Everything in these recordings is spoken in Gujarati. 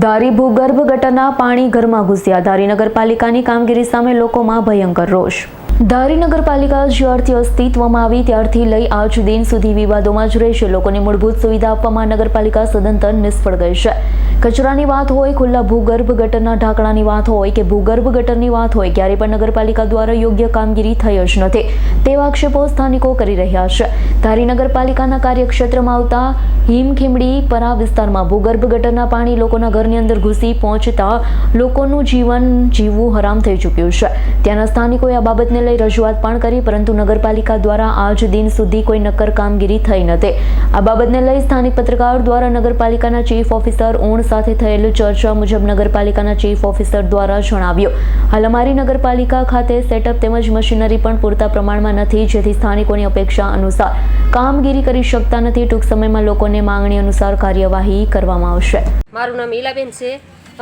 ધારી ભૂગર્ભ ગટરના પાણી ઘરમાં ઘૂસ્યા. ધારી નગરપાલિકાની કામગીરી સામે લોકોમાં ભયંકર રોષ. ધારી નગરપાલિકા જ્યારથી અસ્તિત્વમાં આવી ત્યારથી લઈ આજ દિન સુધી વિવાદોમાં જ રહેશે. લોકોને મૂળભૂત સુવિધા આપવામાં નગરપાલિકા સદંતર નિષ્ફળ ગઈ છે. કચરાની વાત હોય, ખુલ્લા ભૂગર્ભ ગટરના ઢાંકણાની વાત હોય કે ભૂગર્ભ ગટરની વાત હોય, ક્યારે પણ નગરપાલિકા દ્વારા યોગ્ય કામગીરી થઈ જ નથી તેવા આક્ષેપો સ્થાનિકો કરી રહ્યા છે. ધારી નગરપાલિકાના કાર્યક્ષેત્રમાં આવતા હિમખીમડી પરા વિસ્તારમાં ભૂગર્ભ ગટરના પાણી લોકોના ઘરની અંદર ઘૂસી પહોંચતા લોકોનું જીવન જીવવું હરામ થઈ ચૂક્યું છે. ત્યાંના સ્થાનિકોએ આ બાબતને લઈ રજૂઆત પણ કરી, પરંતુ નગરપાલિકા દ્વારા આજ દિન સુધી કોઈ નક્કર કામગીરી થઈ નથી. આ બાબતને લઈ સ્થાનિક પત્રકાર દ્વારા નગરપાલિકાના ચીફ ઓફિસર ઓણ સાથે થયેલ ચર્ચા મુજબ નગરપાલિકાના ચીફ ઓફિસર દ્વારા જણાવ્યું, હાલ અમારી નગરપાલિકા ખાતે સેટઅપ તેમજ મશીનરી પણ પૂરતા પ્રમાણમાં નથી, જેથી સ્થાનિકોની અપેક્ષા અનુસાર કામગીરી કરી શકતા નથી. ટૂંક સમયમાં લોકોને માંગણી અનુસાર કાર્યવાહી કરવામાં આવશે. મારું નામ ઈલાબેન છે.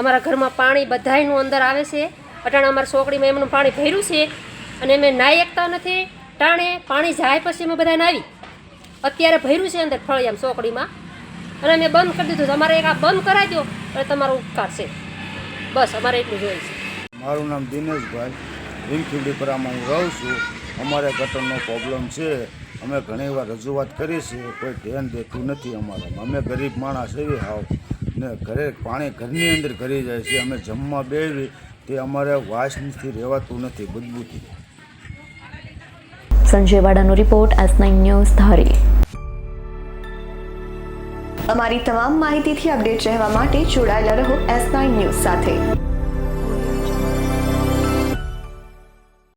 અમારા ઘરમાં પાણી બધાયનું અંદર આવે છે. અટાણે અમારા ચોકડીમાં એમનું પાણી ભર્યું છે અને અમે નાહી શકતા નથી. ટાણે પાણી જાય પછી અમે બધા નાવી. અત્યારે ભર્યું છે અંદર ફળિયામ ચોકડીમાં અને અમે બંધ કરી દીધું. અમારે એક આ બંધ કરાવી દો એટલે તમારો ઉપકાર છે. બસ અમારે એટલું જોઈએ છે. મારું નામ દિનેશભાઈ, હિમખીમડીપરામાં હું રહું છું. અમારે ગટરનો પ્રોબ્લેમ છે. અમે ઘણીવાર રજૂઆત કરી છે, કોઈ ધ્યાન દેતું નથી અમારામાં. અમે ગરીબ માણસ એવી હાવ ને ઘરે પાણી ઘરની અંદર કરી જાય છે. અમે જમવા બેવી તે અમારે વાસથી રહેવાતું નથી, બદબૂથી. સંજય વાડાનો રિપોર્ટ, S9 ન્યૂઝ, ધારી. અમારી તમામ માહિતીથી અપડેટ રહેવા માટે જોડાયેલા રહો S9 ન્યૂઝ સાથે.